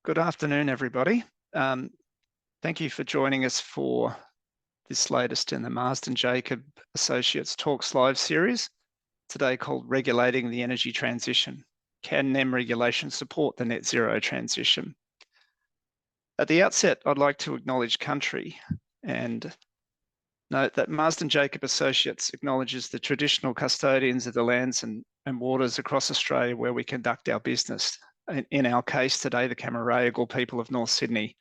Good afternoon, everybody. Thank you for joining us for this latest in the Marsden Jacob Associates Talks Live series, today called Regulating the Energy Transition. Can NEM regulation support the net zero transition? At the outset, I'd like to acknowledge country and note that Marsden Jacob Associates acknowledges the traditional custodians of the lands and waters across Australia where we conduct our business. In our case today, the Cammeraygal people of North Sydney.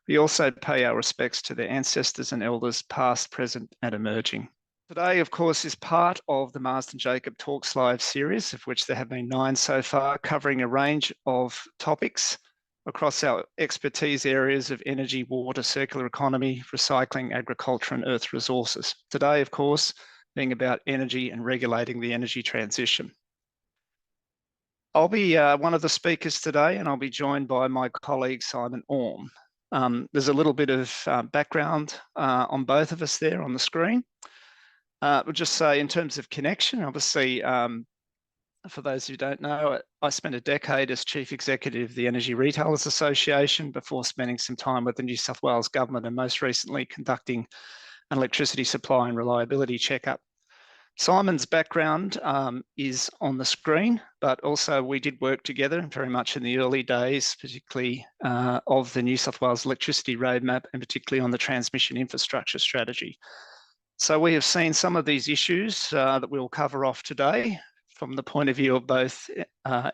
We also pay our respects to their ancestors and elders past, present and emerging. Today, of course, is part of the Marsden Jacob Talks Live series, of which there have been 9 so far, covering a range of topics across our expertise areas of energy, water, circular economy, recycling, agriculture and earth resources. Today, of course, being about energy and regulating the energy transition. I'll be one of the speakers today, and I'll be joined by my colleague, Simon Orme. There's a little bit of background on both of us there on the screen. We'll just say in terms of connection, obviously, for those who don't know, I spent a decade as Chief Executive of the Energy Retailers Association before spending some time with the New South Wales Government and most recently conducting an electricity supply and reliability checkup. Simon's background is on the screen, but also we did work together very much in the early days, particularly of the New South Wales electricity roadmap and particularly on the transmission infrastructure strategy. So we have seen some of these issues that we'll cover off today from the point of view of both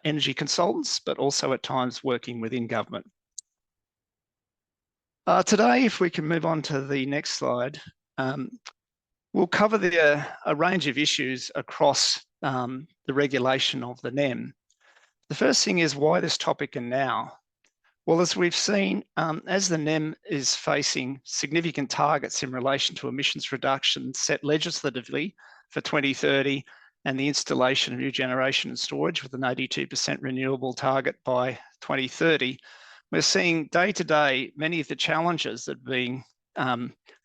energy consultants, but also at times working within government. Today, if we can move on to the next slide, we'll cover a range of issues across the regulation of the NEM. The first thing is why this topic and now? Well, as we've seen, as the NEM is facing significant targets in relation to emissions reduction set legislatively for 2030 and the installation of new generation and storage with an 82% renewable target by 2030, we're seeing day to day many of the challenges that are being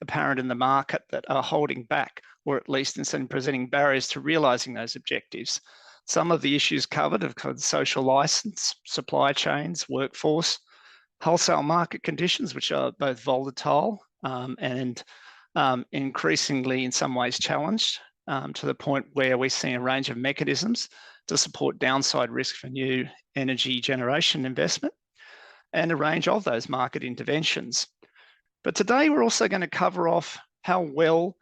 apparent in the market that are holding back, or at least in presenting barriers to realising those objectives. Some of the issues covered have covered social licence, supply chains, workforce, wholesale market conditions, which are both volatile and increasingly in some ways challenged to the point where we see a range of mechanisms to support downside risk for new energy generation investment and a range of those market interventions. But today we're also going to cover off how well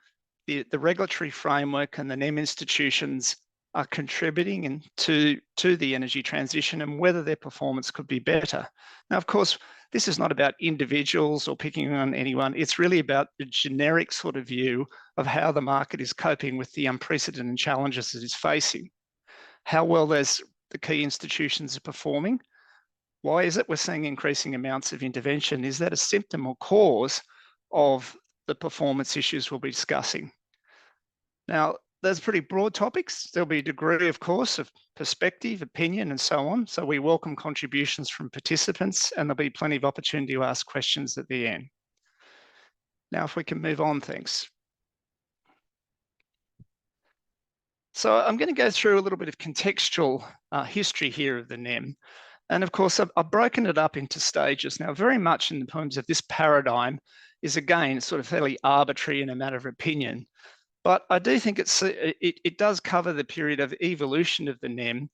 the regulatory framework and the NEM institutions are contributing to the energy transition and whether their performance could be better. Now, of course, this is not about individuals or picking on anyone. It's really about the generic sort of view of how the market is coping with the unprecedented challenges it is facing. How well the key institutions are performing. Why is it we're seeing increasing amounts of intervention? Is that a symptom or cause of the performance issues we'll be discussing? Now, those pretty broad topics. There'll be a degree, of course, of perspective, opinion, and so on. So we welcome contributions from participants, and there'll be plenty of opportunity to ask questions at the end. Now, if we can move on, thanks. So I'm going to go through a little bit of contextual history here of the NEM. And of course, I've broken it up into stages. Now, very much in terms of this paradigm is, again, sort of fairly arbitrary and a matter of opinion. But I do think it does cover the period of evolution of the NEM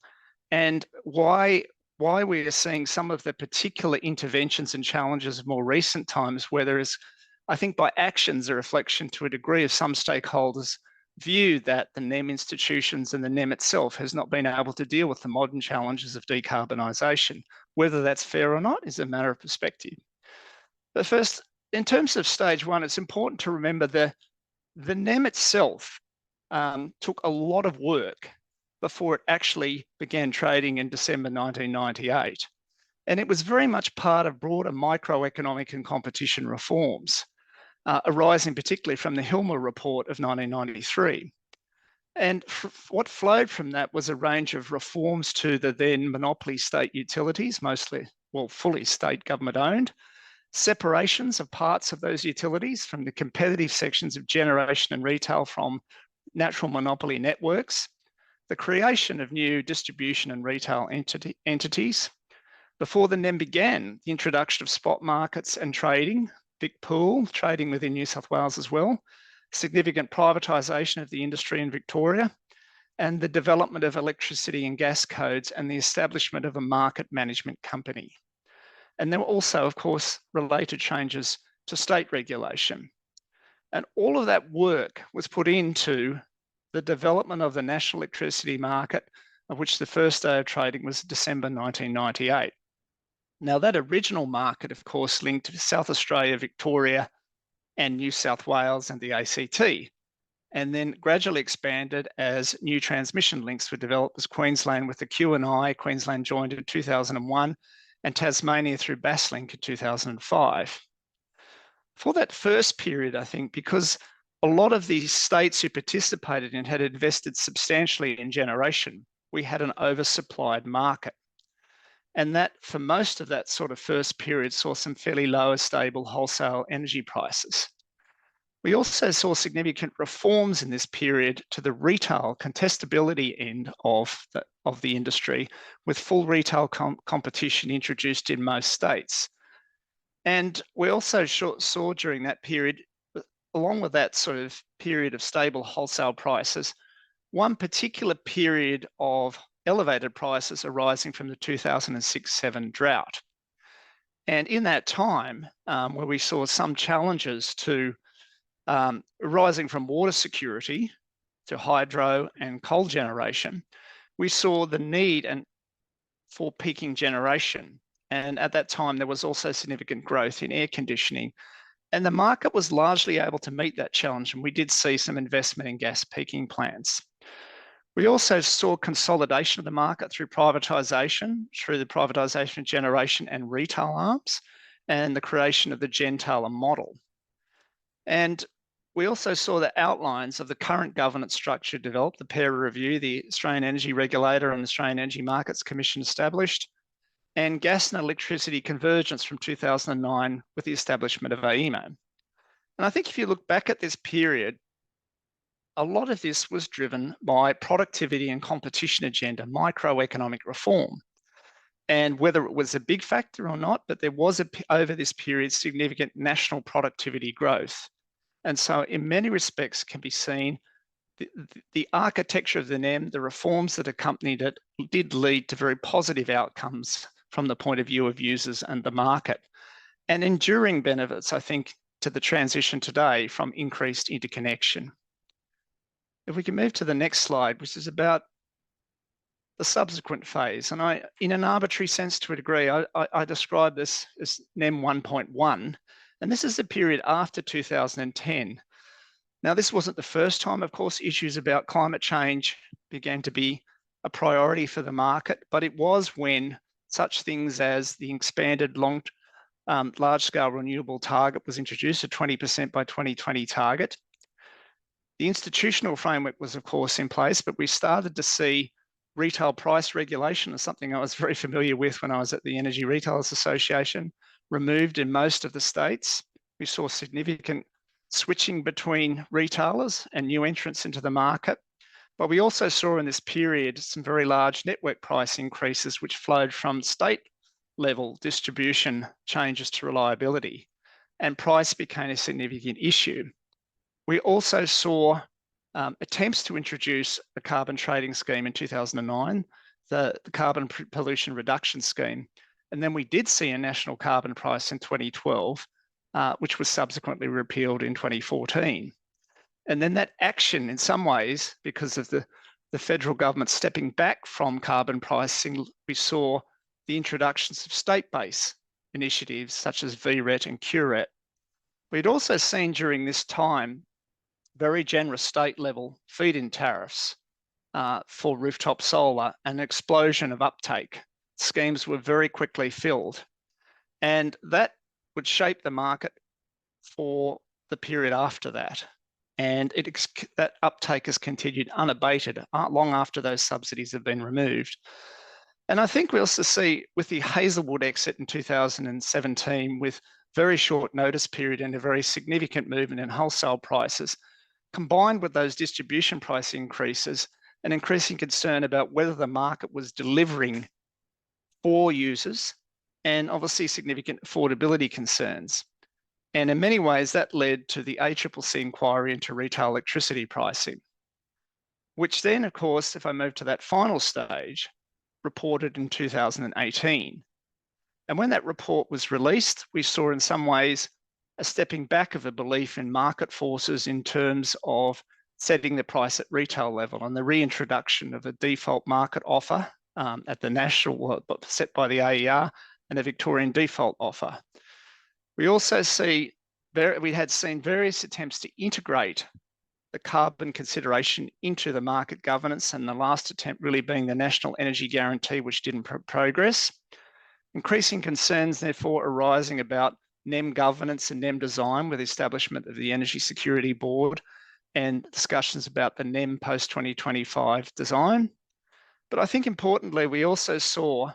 and why we are seeing some of the particular interventions and challenges of more recent times where there is, I think by actions, a reflection to a degree of some stakeholders' view that the NEM institutions and the NEM itself has not been able to deal with the modern challenges of decarbonisation. Whether that's fair or not is a matter of perspective. But first, in terms of stage one, it's important to remember the NEM itself took a lot of work before it actually began trading in December 1998. And it was very much part of broader microeconomic and competition reforms, arising particularly from the Hilmer report of 1993. And what flowed from that was a range of reforms to the then monopoly state utilities, mostly, well, fully state government owned, separations of parts of those utilities from the competitive sections of generation and retail from natural monopoly networks, the creation of new distribution and retail entities, Before the NEM began, the introduction of spot markets and trading, Vic Pool, trading within New South Wales as well, significant privatisation of the industry in Victoria, and the development of electricity and gas codes and the establishment of a market management company. And there were also, of course, related changes to state regulation. And all of that work was put into the development of the national electricity market, of which the first day of trading was December 1998. Now, that original market, of course, linked to South Australia, Victoria, and New South Wales and the ACT, and then gradually expanded as new transmission links were developed as Queensland with the Q&I, Queensland joined in 2001, and Tasmania through Basslink in 2005. For that first period, I think, because a lot of the states who participated in had invested substantially in generation, we had an oversupplied market. And that, for most of that sort of first period, saw some fairly lower stable wholesale energy prices. We also saw significant reforms in this period to the retail contestability end of the industry, with full retail competition introduced in most states. And we also saw during that period, along with that sort of period of stable wholesale prices, one particular period of elevated prices arising from the 2006-07 drought. And in that time, where we saw some challenges to arising from water security to hydro and coal generation, we saw the need for peaking generation. And at that time, there was also significant growth in air conditioning. And the market was largely able to meet that challenge. And we did see some investment in gas peaking plants. We also saw consolidation of the market through privatisation, through the privatisation of generation and retail arms, and the creation of the gentailer model. And we also saw the outlines of the current governance structure developed, the pair review, the Australian Energy Regulator and Australian Energy Markets Commission established, and gas and electricity convergence from 2009 with the establishment of AEMO. And I think if you look back at this period, a lot of this was driven by productivity and competition agenda, microeconomic reform. And whether it was a big factor or not, but there was over this period significant national productivity growth. And so in many respects can be seen the architecture of the NEM, the reforms that accompanied it did lead to very positive outcomes from the point of view of users and the market. And enduring benefits, I think, to the transition today from increased interconnection. If we can move to the next slide, which is about the subsequent phase. And in an arbitrary sense to a degree, I describe this as NEM 1.1. And this is the period after 2010. Now, this wasn't the first time, of course, issues about climate change began to be a priority for the market, but it was when such things as the expanded large-scale renewable target was introduced, a 20% by 2020 target. The institutional framework was, of course, in place, but we started to see retail price regulation, as something I was very familiar with when I was at the Energy Retailers Association, removed in most of the states. We saw significant switching between retailers and new entrants into the market. But we also saw in this period some very large network price increases, which flowed from state level distribution changes to reliability, and price became a significant issue. We also saw attempts to introduce a carbon trading scheme in 2009, the Carbon Pollution Reduction Scheme. And then we did see a national carbon price in 2012, which was subsequently repealed in 2014. And then that action, in some ways, because of the federal government stepping back from carbon pricing, we saw the introductions of state-based initiatives such as VRET and QRET. We'd also seen during this time very generous state-level feed-in tariffs for rooftop solar, and an explosion of uptake. Schemes were very quickly filled. And that would shape the market for the period after that. And that uptake has continued unabated long after those subsidies have been removed. And I think we also see with the Hazelwood exit in 2017, with very short notice period and a very significant movement in wholesale prices, combined with those distribution price increases, an increasing concern about whether the market was delivering for users and obviously significant affordability concerns. And in many ways, that led to the ACCC inquiry into retail electricity pricing, which then, of course, if I move to that final stage, reported in 2018. And when that report was released, we saw in some ways a stepping back of a belief in market forces in terms of setting the price at retail level and the reintroduction of a default market offer at the national, set by the AER, and a Victorian default offer. We also seen various attempts to integrate the carbon consideration into the market governance, and the last attempt really being the National Energy Guarantee, which didn't progress. Increasing concerns, therefore, arising about NEM governance and NEM design with the establishment of the Energy Security Board and discussions about the NEM post-2025 design. But I think importantly, we also saw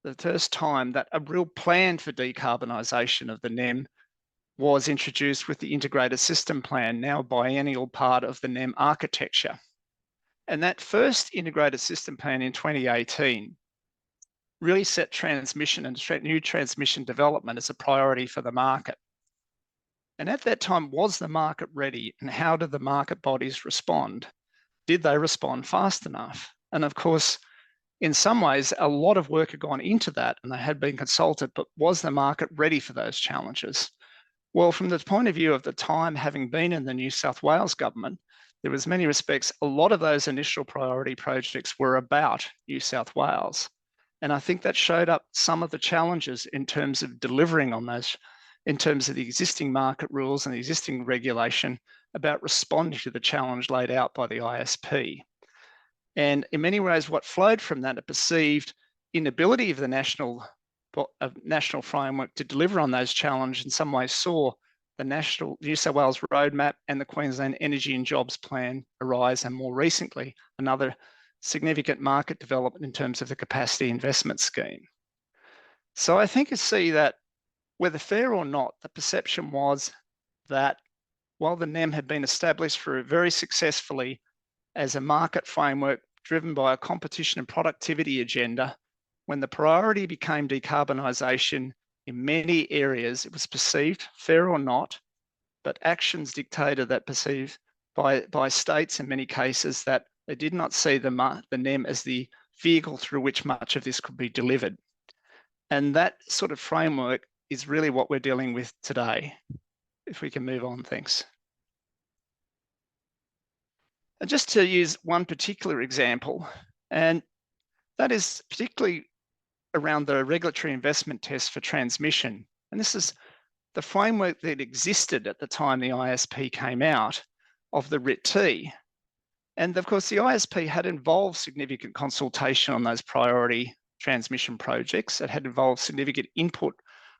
the first time that a real plan for decarbonisation of the NEM was introduced with the Integrated System Plan, now a biennial part of the NEM architecture. And that first Integrated System Plan in 2018 really set transmission and new transmission development as a priority for the market. And at that time, was the market ready, and how did the market bodies respond? Did they respond fast enough? And of course, in some ways, a lot of work had gone into that and they had been consulted, but was the market ready for those challenges? Well, from the point of view of the time having been in the New South Wales government, there was many respects, a lot of those initial priority projects were about New South Wales. And I think that showed up some of the challenges in terms of delivering on those, in terms of the existing market rules and the existing regulation about responding to the challenge laid out by the ISP. And in many ways, what flowed from that, a perceived inability of the national framework to deliver on those challenges, in some ways saw the National New South Wales Roadmap and the Queensland Energy and Jobs Plan arise, and more recently, another significant market development in terms of the capacity investment scheme. So I think you see that whether fair or not, the perception was that while the NEM had been established for very successfully as a market framework driven by a competition and productivity agenda, when the priority became decarbonisation in many areas, it was perceived, fair or not, but actions dictated that perceived by states in many cases that they did not see the NEM as the vehicle through which much of this could be delivered. And that sort of framework is really what we're dealing with today. If we can move on, thanks. And just to use one particular example, and that is particularly around the regulatory investment test for transmission. And this is the framework that existed at the time the ISP came out of the RIT-T. And of course, the ISP had involved significant consultation on those priority transmission projects. It had involved significant input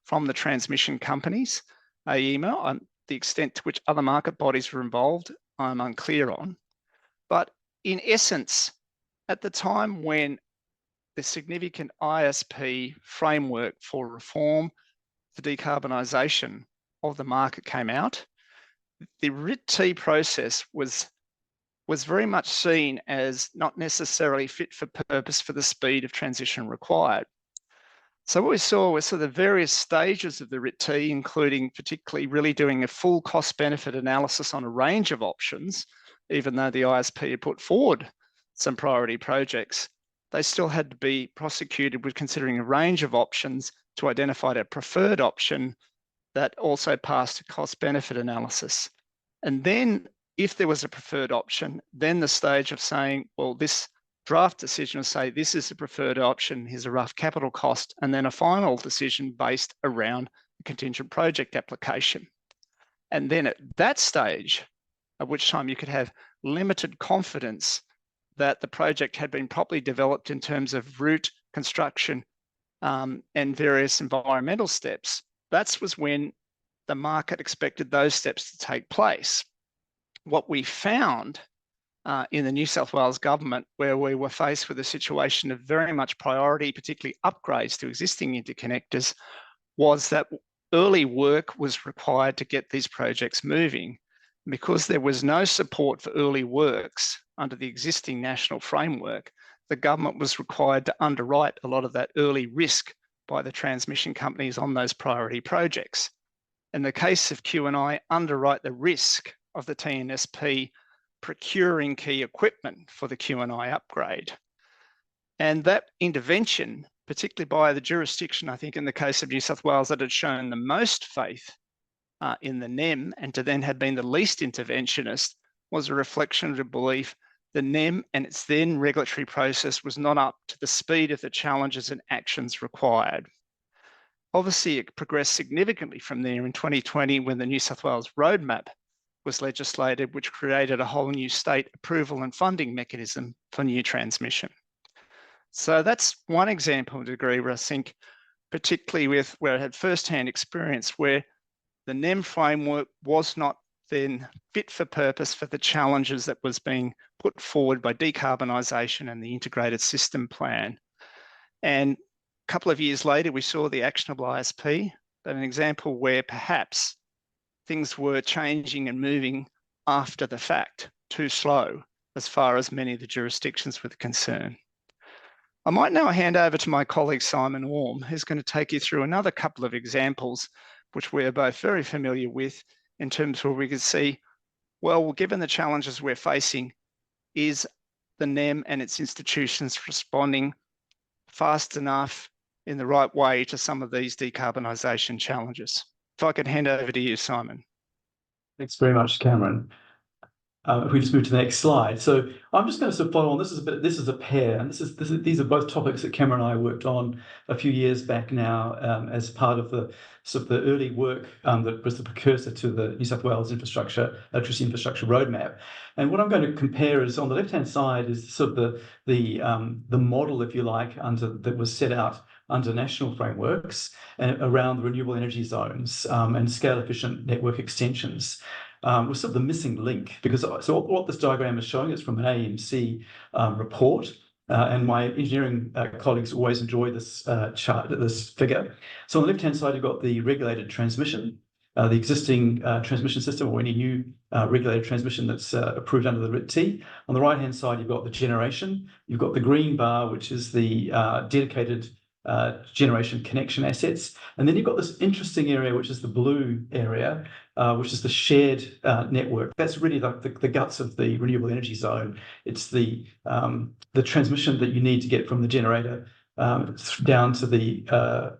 from the transmission companies, AEMA, the extent to which other market bodies were involved, I'm unclear on. But in essence, at the time when the significant ISP framework for reform for decarbonisation of the market came out, the RIT-T process was very much seen as not necessarily fit for purpose for the speed of transition required. So what we saw was sort of various stages of the RIT-T, including particularly really doing a full cost benefit analysis on a range of options, even though the ISP had put forward some priority projects. They still had to be prosecuted with considering a range of options to identify a preferred option that also passed a cost benefit analysis. And then if there was a preferred option, then the stage of saying, well, this draft decision will say, this is the preferred option, here's a rough capital cost, and then a final decision based around the contingent project application. And then at that stage, at which time you could have limited confidence that the project had been properly developed in terms of route, construction, and various environmental steps, that was when the market expected those steps to take place. What we found in the New South Wales government, where we were faced with a situation of very much priority, particularly upgrades to existing interconnectors, was that early work was required to get these projects moving. Because there was no support for early works under the existing national framework, the government was required to underwrite a lot of that early risk by the transmission companies on those priority projects. In the case of QNI, underwrite the risk of the TNSP procuring key equipment for the QNI upgrade. And that intervention, particularly by the jurisdiction, I think in the case of New South Wales, that had shown the most faith in the NEM and to then have been the least interventionist, was a reflection of the belief the NEM and its then regulatory process was not up to the speed of the challenges and actions required. Obviously, it progressed significantly from there in 2020 when the New South Wales roadmap was legislated, which created a whole new state approval and funding mechanism for new transmission. So that's one example of degree where I think, particularly with where I had first-hand experience, where the NEM framework was not then fit for purpose for the challenges that was being put forward by decarbonisation and the integrated system plan. And a couple of years later, we saw the actionable ISP, but an example where perhaps things were changing and moving after the fact, too slow, as far as many of the jurisdictions were concerned. I might now hand over to my colleague Simon Orme, who's going to take you through another couple of examples, which we are both very familiar with, in terms where we can see, well, given the challenges we're facing, is the NEM and its institutions responding fast enough in the right way to some of these decarbonisation challenges? If I could hand over to you, Simon. Thanks very much, Cameron. If we just move to the next slide. So I'm just going to sort of follow on. This is a pair, and these are both topics that Cameron and I worked on a few years back now as part of the sort of the early work that was the precursor to the New South Wales electricity infrastructure roadmap. And what I'm going to compare is on the left-hand side is sort of the model, if you like, that was set out under national frameworks and around the renewable energy zones and scale-efficient network extensions. Was sort of the missing link, because so what this diagram is showing is from an AEMC report, and my engineering colleagues always enjoy this this figure. So on the left-hand side, you've got the regulated transmission, the existing transmission system, or any new regulated transmission that's approved under the RIT-T. On the right-hand side, you've got the generation. You've got the green bar, which is the dedicated generation connection assets. And then you've got this interesting area, which is the blue area, which is the shared network. That's really like the guts of the renewable energy zone. It's the transmission that you need to get from the generator down to the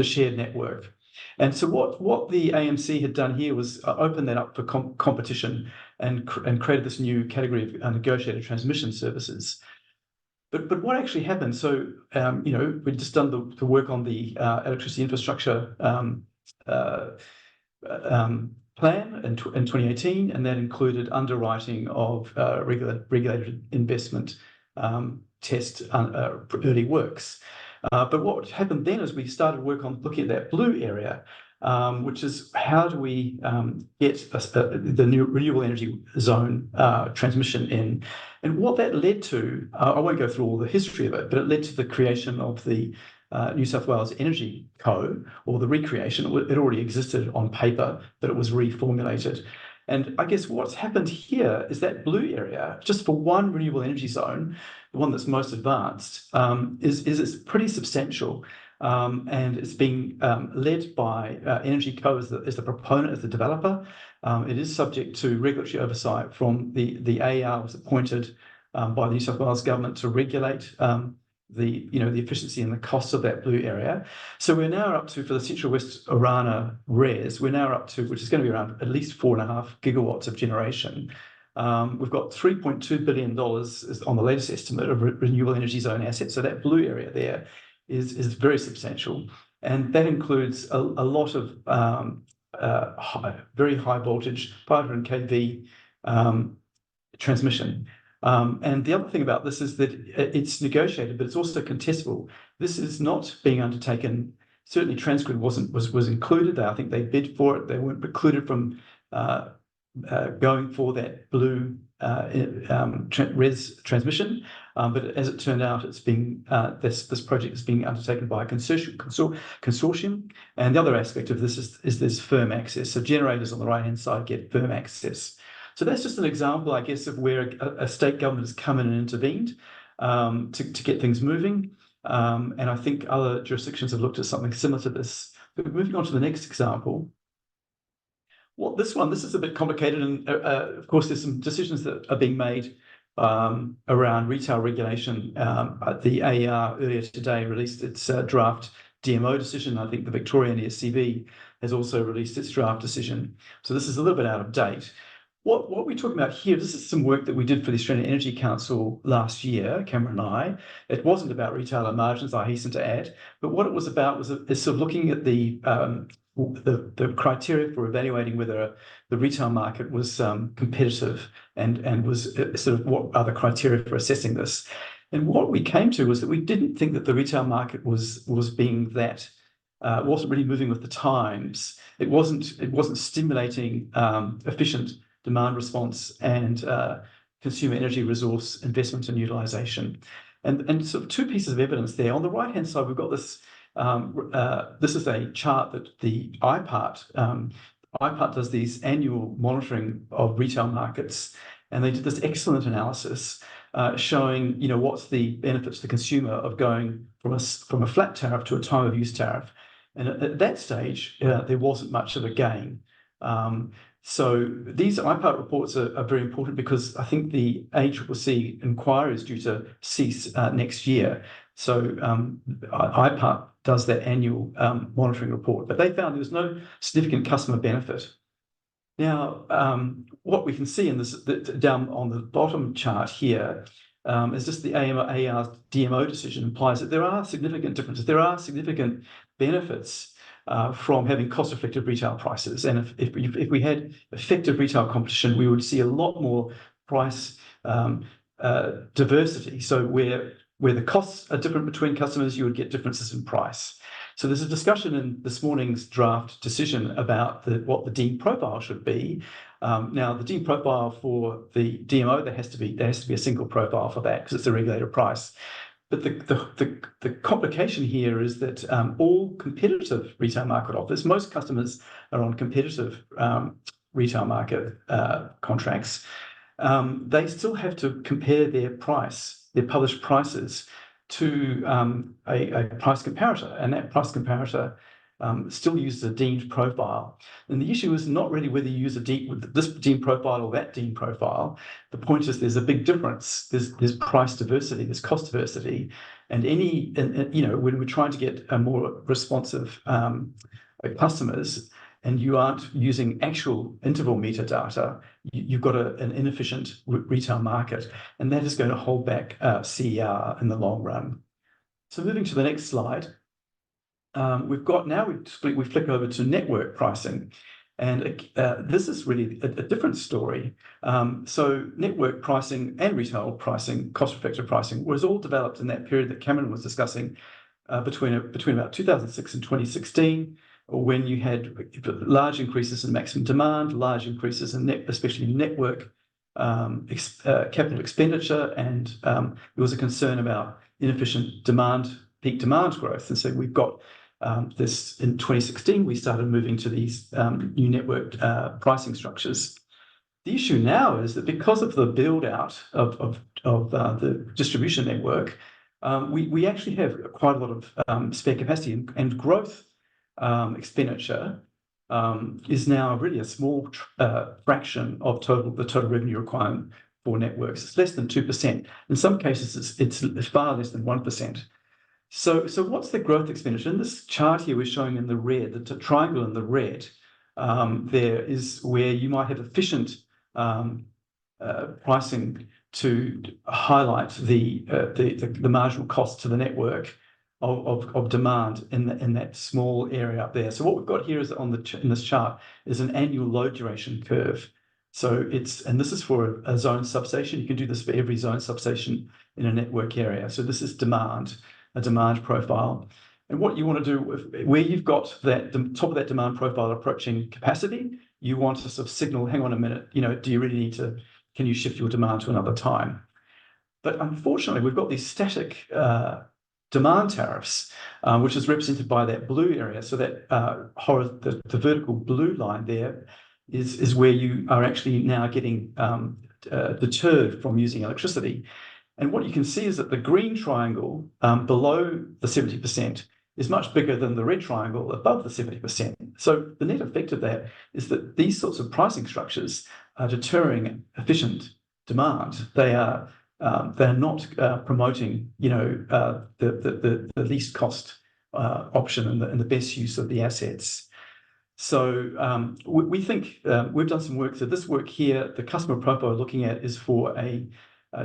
shared network. And so what the AMC had done here was open that up for competition and created this new category of negotiated transmission services. But what actually happened? So we'd just done the work on the electricity infrastructure plan in 2018, and that included underwriting of regulated investment test early works. But what happened then is we started work on looking at that blue area, which is how do we get the new renewable energy zone transmission in. And what that led to, I won't go through all the history of it, but it led to the creation of the New South Wales Energy Co, or the recreation. It already existed on paper, but it was reformulated. And I guess what's happened here is that blue area, just for one renewable energy zone, the one that's most advanced, is pretty substantial. And it's being led by Energy Co as the proponent, as the developer. It is subject to regulatory oversight from the AER, was appointed by the New South Wales government to regulate the efficiency and the costs of that blue area. So we're now up to, for the Central West Orana RES, we're now up to, which is going to be around at least 4.5 gigawatts of generation. We've got $3.2 billion on the latest estimate of renewable energy zone assets. So that blue area there is very substantial. And that includes a lot of very high voltage, 500 kV transmission. And the other thing about this is that it's negotiated, but it's also contestable. This is not being undertaken. Certainly, Transgrid was included. I think they bid for it. They weren't precluded from going for that blue res transmission. But as it turned out, it's being this project is being undertaken by a consortium. And the other aspect of this is there's firm access. So generators on the right-hand side get firm access. So that's just an example, I guess, of where a state government has come in and intervened to get things moving. And I think other jurisdictions have looked at something similar to this. But moving on to the next example. Well, this is a bit complicated, and of course, there's some decisions that are being made around retail regulation. The AER earlier today released its draft DMO decision. I think the Victorian ESCB has also released its draft decision. So this is a little bit out of date. What we're talking about here, this is some work that we did for the Australian Energy Council last year, Cameron and I. It wasn't about retailer margins, I hasten to add, but what it was about was sort of looking at the criteria for evaluating whether the retail market was competitive and was sort of what are the criteria for assessing this. And what we came to was that we didn't think that the retail market was being that wasn't really moving with the times. It wasn't stimulating efficient demand response and consumer energy resource investment and utilization. And sort of two pieces of evidence there. On the right-hand side, we've got this. This is a chart that the IPART does these annual monitoring of retail markets, and they did this excellent analysis showing, what's the benefits to the consumer of going from a flat tariff to a time of use tariff. And at that stage, there wasn't much of a gain. So these IPART reports are very important because I think the ACCC inquiry is due to cease next year. So IPART does that annual monitoring report, but they found there was no significant customer benefit. Now, what we can see in this down on the bottom chart here is just the AER's DMO decision implies that there are significant differences. There are significant benefits from having cost-effective retail prices. And if we had effective retail competition, we would see a lot more price diversity. So where the costs are different between customers, you would get differences in price. So there's a discussion in this morning's draft decision about what the deemed profile should be. Now, the deemed profile for the DMO, there has to be a single profile for that because it's a regulated price. But the complication here is that all competitive retail market offers, most customers are on competitive retail market contracts. They still have to compare their published prices to a price comparator, and that price comparator still uses a deemed profile. And the issue is not really whether you use this deemed profile or that deemed profile. The point is there's a big difference. There's price diversity, there's cost diversity, and when we're trying to get a more responsive customers, and you aren't using actual interval metadata, you've got an inefficient retail market, and that is going to hold back CER in the long run. So moving to the next slide, we flick over to network pricing, and this is really a different story. So network pricing and retail pricing, cost-effective pricing, was all developed in that period that Cameron was discussing between about 2006 and 2016. When you had large increases in maximum demand, large increases in especially network capital expenditure, and there was a concern about inefficient peak demand growth. And so we've got this in 2016, we started moving to these new network pricing structures. The issue now is that because of the build out of the distribution network, we actually have quite a lot of spare capacity, and growth expenditure is now really a small fraction of the total revenue requirement for networks. It's less than 2%. In some cases, it's far less than 1%. So what's the growth expenditure? In this chart here, we're showing in the red, the triangle in the red, there is where you might have efficient pricing to highlight the marginal cost to the network of demand in that small area up there. So what we've got here is in this chart is an annual load duration curve. So and this is for a zone substation. You can do this for every zone substation in a network area. So this is a demand profile. And what you want to do where you've got the top of that demand profile approaching capacity, you want to sort of signal, hang on a minute, do you really can you shift your demand to another time? But unfortunately, we've got these static demand tariffs, which is represented by that blue area. So that the vertical blue line there is where you are actually now getting deterred from using electricity. And what you can see is that the green triangle below the 70% is much bigger than the red triangle above the 70%. So the net effect of that is that these sorts of pricing structures are deterring efficient demand. They're not promoting, the least cost option and the best use of the assets. So we think we've done some work. So this work here, the customer profile we're looking at is for a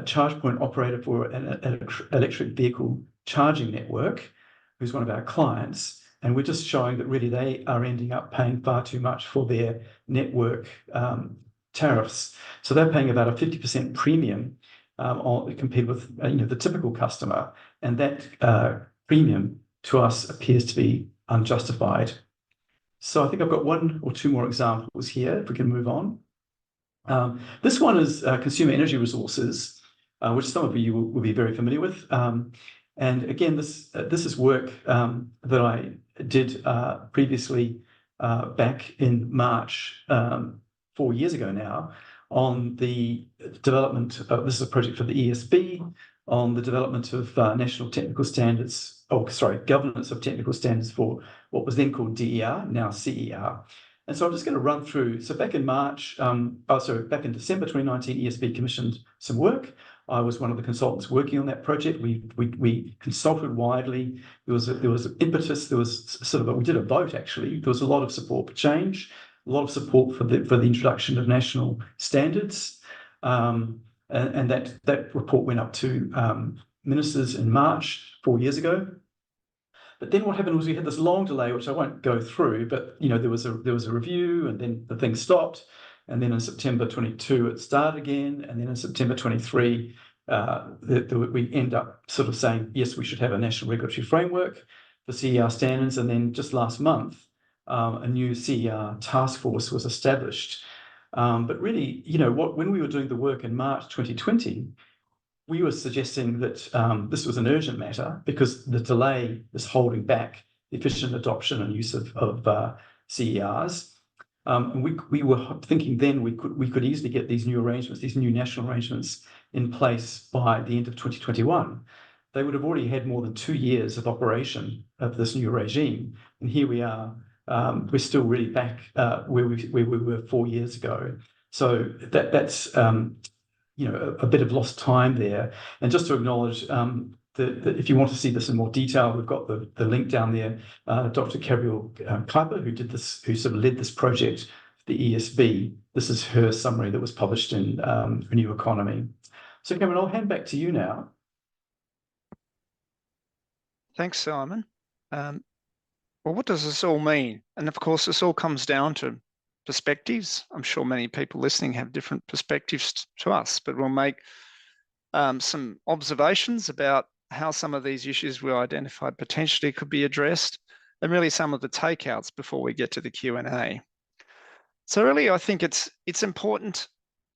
charge point operator for an electric vehicle charging network, who's one of our clients. And we're just showing that really they are ending up paying far too much for their network tariffs. So they're paying about a 50% premium compared with the typical customer. And that premium to us appears to be unjustified. So I think I've got one or two more examples here, if we can move on. This one is consumer energy resources, which some of you will be very familiar with. And again, this is work that I did previously back in March, 4 years ago now, on the development of, this is a project for the ESB, on the development of national technical standards, governance of technical standards for what was then called DER, now CER. And so I'm just going to run through. So back in back in December 2019, ESB commissioned some work. I was one of the consultants working on that project. We consulted widely. There was impetus. There was we did a vote actually. There was a lot of support for change, a lot of support for the introduction of national standards, and that report went up to ministers in March 4 years ago. But then what happened was we had this long delay, which I won't go through, but there was a review, and then the thing stopped, and then in September 22 it started again, and then in September 23 we end up sort of saying yes, we should have a national regulatory framework for CER standards, and then just last month a new CER task force was established. But really, when we were doing the work in March 2020. We were suggesting that this was an urgent matter because the delay is holding back the efficient adoption and use of CERs. And we were thinking then we could easily get these new arrangements, these new national arrangements in place by the end of 2021. They would have already had more than 2 years of operation of this new regime. And here we are, we're still really back where we were 4 years ago. So that's a bit of lost time there. And just to acknowledge that if you want to see this in more detail, we've got the link down there. Dr. Gabrielle Kuiper, who sort of led this project, the ESB. This is her summary that was published in New Economy. So Cameron, I'll hand back to you now. Thanks, Simon. Well, what does this all mean? And of course, this all comes down to perspectives. I'm sure many people listening have different perspectives to us, but we'll make some observations about how some of these issues we identified potentially could be addressed, and really some of the takeouts before we get to the Q&A. So really, I think it's important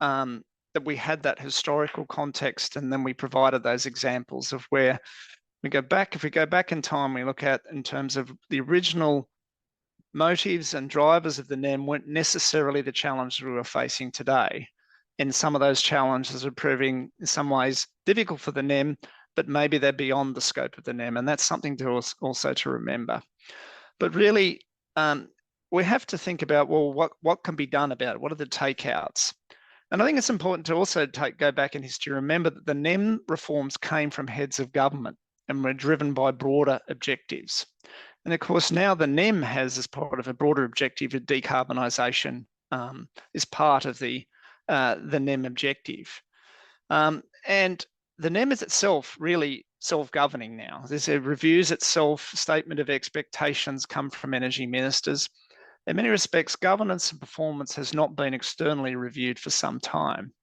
that we had that historical context, and then we provided those examples of where we go back. If we go back in time, we look at in terms of the original motives and drivers of the NEM weren't necessarily the challenge we were facing today. And some of those challenges are proving in some ways difficult for the NEM, but maybe they're beyond the scope of the NEM. And that's something to also to remember. But really, we have to think about, well, what can be done about it? What are the takeouts? And I think it's important to also go back in history, remember that the NEM reforms came from heads of government and were driven by broader objectives. And of course, now the NEM has, as part of a broader objective of decarbonisation, is part of the NEM objective. And the NEM is itself really self-governing now. It reviews itself, statement of expectations come from energy ministers. In many respects, governance and performance has not been externally reviewed for some time.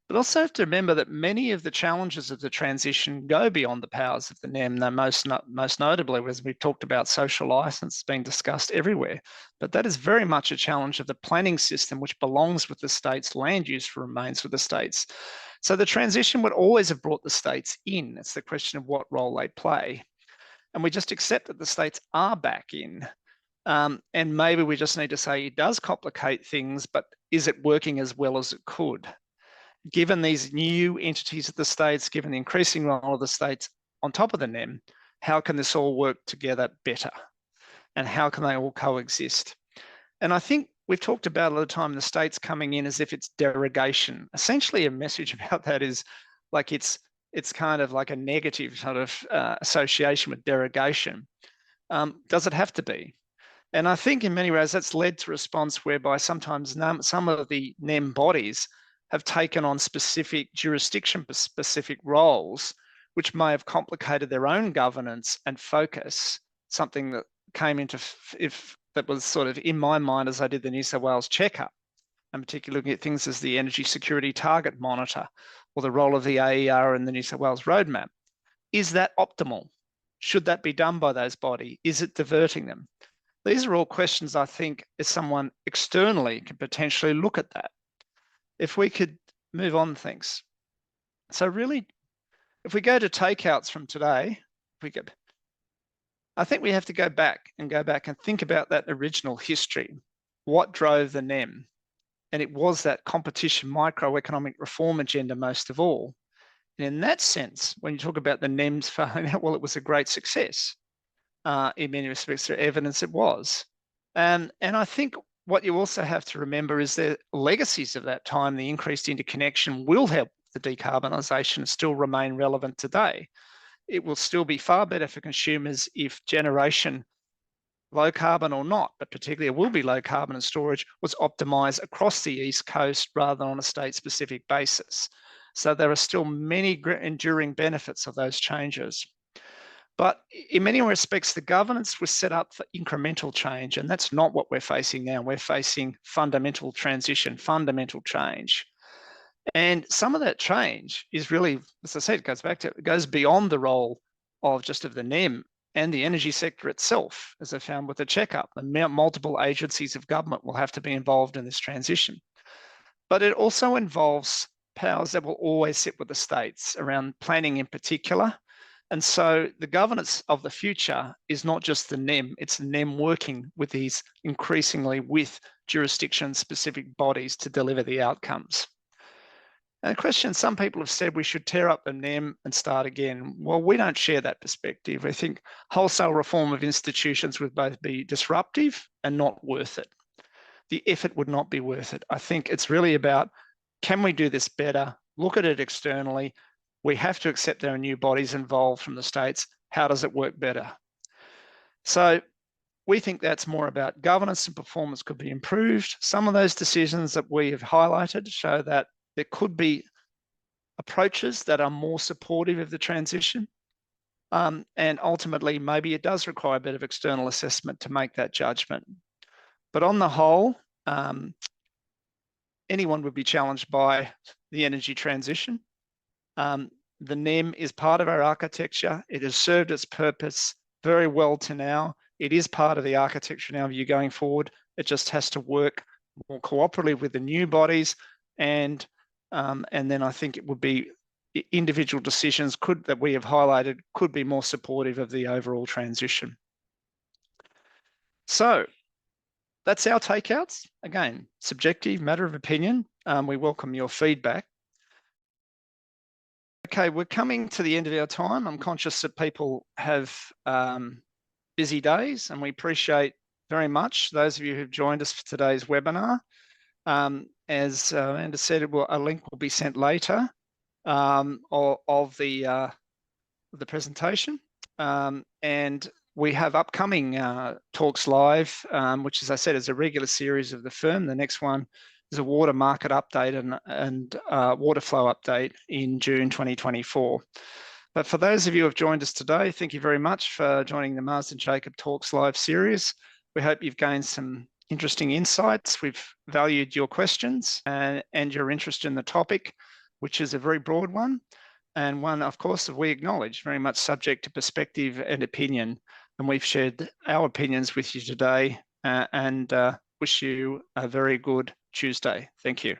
But also have to remember that many of the challenges of the transition go beyond the powers of the NEM. Now, most notably, as we've talked about, social licence being discussed everywhere. But that is very much a challenge of the planning system, which belongs with the states. Land use remains with the states. So the transition would always have brought the states in. It's the question of what role they play. And we just accept that the states are back in. And maybe we just need to say it does complicate things, but is it working as well as it could? given these new entities of the states, given the increasing role of the states on top of the NEM, how can this all work together better? And how can they all coexist? And I think we've talked about a lot of time the states coming in as if it's derogation. Essentially, a message about that is like it's kind of like a negative sort of association with derogation. Does it have to be? And I think in many ways that's led to a response whereby sometimes some of the NEM bodies have taken on specific jurisdiction-specific roles, which may have complicated their own governance and focus, something that came into, that was sort of in my mind as I did the New South Wales checkup, and particularly looking at things as the Energy Security Target Monitor or the role of the AER in the New South Wales Roadmap. Is that optimal? Should that be done by those bodies? Is it diverting them? These are all questions I think as someone externally can potentially look at that. If we could move on things. So really, if we go to takeouts from today, I think we have to go back and think about that original history. What drove the NEM? And it was that competition microeconomic reform agenda most of all. And in that sense, when you talk about the NEM's failing out, well, it was a great success. In many respects, there evidence it was. And I think what you also have to remember is the legacies of that time, the increased interconnection will help the decarbonisation still remain relevant today. It will still be far better for consumers if generation, low carbon or not, but particularly it will be low carbon and storage, was optimised across the East Coast rather than on a state-specific basis. So there are still many enduring benefits of those changes. But in many respects, the governance was set up for incremental change, and that's not what we're facing now. We're facing fundamental transition, fundamental change. And some of that change is really, as I said, it goes beyond the role of just of the NEM and the energy sector itself, as I found with the checkup. The multiple agencies of government will have to be involved in this transition. But it also involves powers that will always sit with the states around planning in particular. And so the governance of the future is not just the NEM, it's the NEM working with these increasingly with jurisdiction-specific bodies to deliver the outcomes. And a question, some people have said we should tear up the NEM and start again. Well, we don't share that perspective. I think wholesale reform of institutions would both be disruptive and not worth it. The effort would not be worth it. I think it's really about, can we do this better? Look at it externally. We have to accept there are new bodies involved from the states. How does it work better? So we think that's more about governance and performance could be improved. Some of those decisions that we have highlighted show that there could be approaches that are more supportive of the transition. And ultimately, maybe it does require a bit of external assessment to make that judgment. But on the whole, anyone would be challenged by the energy transition. The NEM is part of our architecture. It has served its purpose very well to now. It is part of the architecture now view going forward. It just has to work more cooperatively with the new bodies, and then I think it would be individual decisions that we have highlighted could be more supportive of the overall transition. So that's our takeouts. Again, subjective, matter of opinion. We welcome your feedback. Okay, we're coming to the end of our time. I'm conscious that people have busy days, and we appreciate very much those of you who've joined us for today's webinar. As Amanda said, a link will be sent later of the presentation. And we have upcoming talks live, which, as I said, is a regular series of the firm. The next one is a water market update and water flow update in June 2024. But for those of you who have joined us today, thank you very much for joining the Marsden Jacob Talks live series. We hope you've gained some interesting insights. We've valued your questions and your interest in the topic, which is a very broad one, and one, of course, that we acknowledge very much subject to perspective and opinion. And we've shared our opinions with you today, and wish you a very good Tuesday. Thank you.